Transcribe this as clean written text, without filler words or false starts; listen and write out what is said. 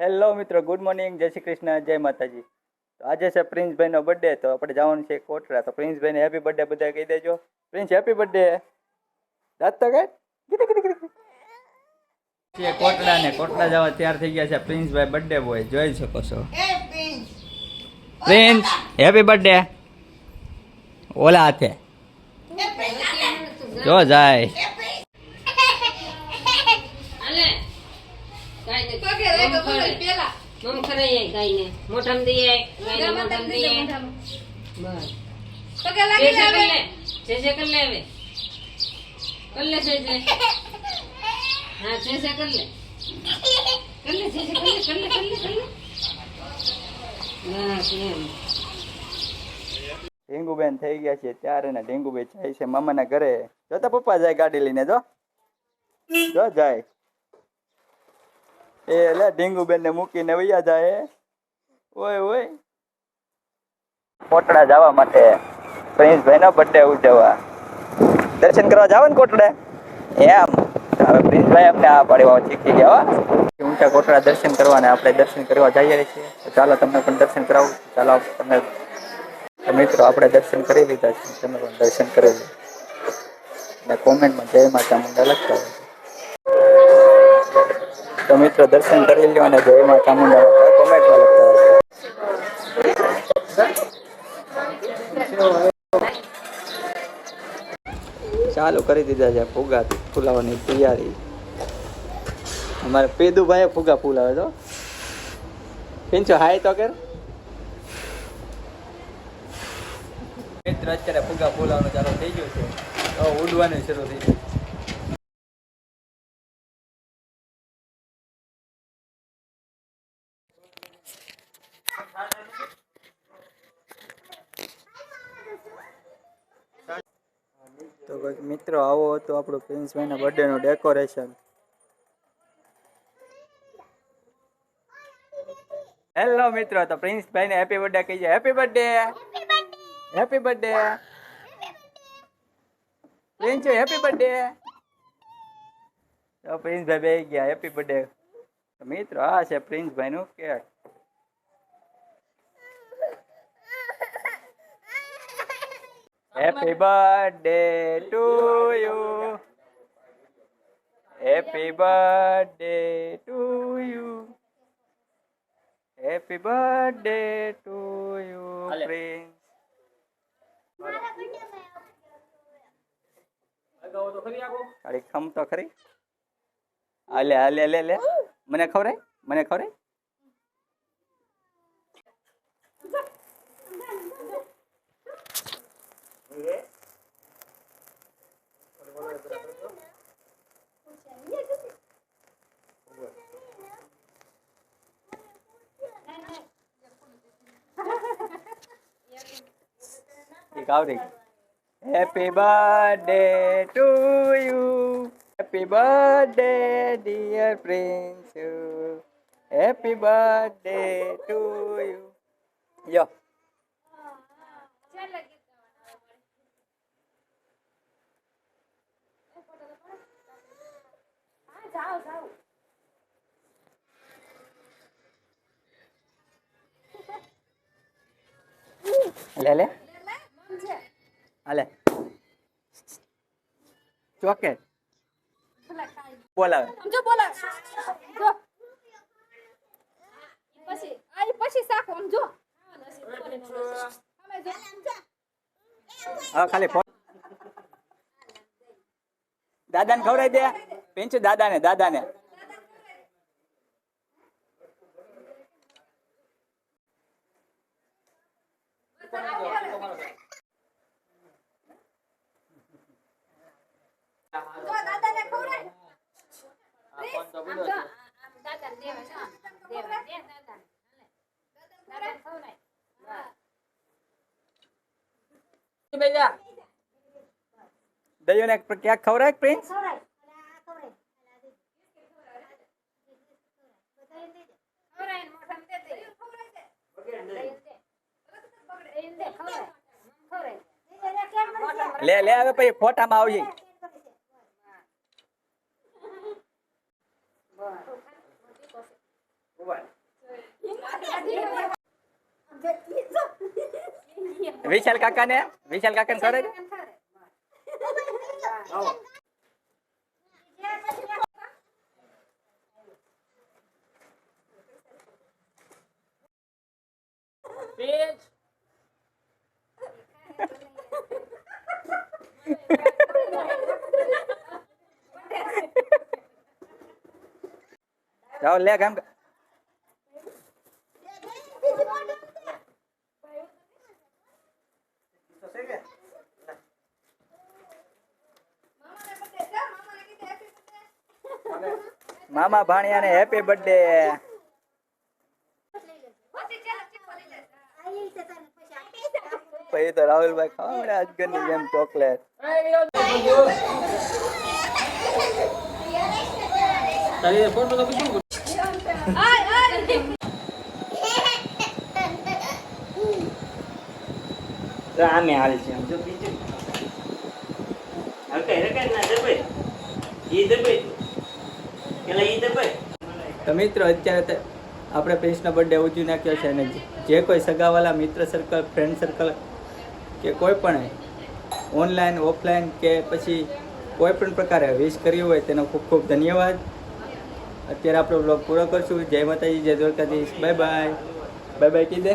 Hello મિત્રો, good morning, જય શ્રી કૃષ્ણ, જય માતાજી. તો આજે છે પ્રિન્સભાઈનો બર્થડે, તો આપણે જવાનું છે કોટડા. તો પ્રિન્સભાઈને હેપી બર્થડે બધા કહી દેજો. Prince happy birthday. રાત તો કઈ કોટડા ને કોટડા જવા તૈયાર થઈ ગયા છે પ્રિન્સભાઈ બર્થડે બોય, જોઈ શકો છો. Prince happy birthday. ઓલા હાથે જો જાય. મમ ખરાય ગાયને મોઢમ દઈએ ગાયને મોઢમ દઈએ બસ તો કે લાગી આવે જે કર લે હવે કર લે જે હા જે કર લે જે કર લે બસ એમ. ઢીંગુબેન થઈ ગયા છે ત્યારે ને ઢીંગુબેન જાય છે મામાના ઘરે. જોતા પપ્પા જાય ગાડી લઈને, જો જાય. એ લે ઢીંગુબેન ને મૂકીને વૈયા જાય. ઓય ઓય કોટડા જવા માટે પ્રિન્સભાઈ નો બર્થડે ઉજવવા દર્શન કરવા જાવ ને કોટડે એમ. હવે પ્રિન્સભાઈ અમને આ પાડી શીખી ગયા ઊંચા કોટડા દર્શન કરવાને આપણે દર્શન કરવા જઈએ છીએ. તો ચાલો તમને પણ દર્શન કરાવું. ચાલો તમને મિત્રો આપણે દર્શન કરી લીધા છે, તમે પણ દર્શન કરી લો અને કોમેન્ટમાં જય માતા મુંડા લખતા હોય. તો મિત્રો દર્શન કરી લ્યો અને જય માતા મુંડા કોમેન્ટમાં લખતા હોય. ચાલુ કરી દીધા છે ફુગા ફૂલાવાની તૈયારી. અમારે પેદુભાઈ ફુગા ફૂલાવે તો પિંચો હાય તો કર મિત્ર. અત્યારે ફુગા ફૂલાવાનું ચાલુ થઈ ગયું છે, તો ઉડવાનું શરૂ થઈ ગયું. તો મિત્રો આવો હતું આપણું પ્રિન્સભાઈના બર્થડે નું ડેકોરેશન. હેલો મિત્રો, તો પ્રિન્સભાઈને હેપી બર્થડે કહી જાય. Happy birthday, happy birthday prince, happy birthday. તો પ્રિન્સભાઈ બે ગયા હેપી બર્થડે. મિત્રો આ છે પ્રિન્સભાઈ નું cake. Happy birthday to you. Happy birthday to you. Happy birthday to you, Prince. અરે ખમ તો ખરી. આલે આલે લે લે મને ખવરાય, મને ખવરાય. Happy birthday to you. Happy birthday dear Prince. Happy birthday to you. Yo. ले ले अले ચોકેટ બોલાવે જો બોલાવે જો પછી સાખો આમ જો હા ખાલી દાદાને ખવડાવી દે. પિંચુ દાદાને દાદાને ખવડાય. તો બોલો દાદા દેવા છે દેવા દે દાદા ખવડાય. બેજા દયો ને ક્યાંક ખવડાય પ્રિન્સ. લે લે હવે પછી ફોટામાં આવજે. What? વિશાલ કાકાને ખવડાવી દે. જાઓ લે કામ મામા ભાણિયાને હેપી બર્થડે. પછી તો રાહુલભાઈ ખાવડે આજગરની જેમ ચોકલેટ. આમે હાલ છે આમ જો બીજું હલકે રકે ના દબાઈ ઈ દબાઈ પેલા ઈ દબાઈ. તો મિત્રો અત્યારે તો આપણે પ્રિન્સનો બર્થડે ઉજવી નાખ્યો છે અને જે કોઈ સગાવાલા મિત્ર સર્કલ ફ્રેન્ડ સર્કલ કે કોઈ પણ ઓનલાઈન ઓફલાઈન કે પછી કોઈ પણ પ્રકારે વિશ કર્યું હોય તેનો ખૂબ ખૂબ ધન્યવાદ. અત્યારે આપણો બ્લોગ પૂરો કરશું. જય માતાજી, જય Dwarkadhish. Bye bye. Bye bye કીધે.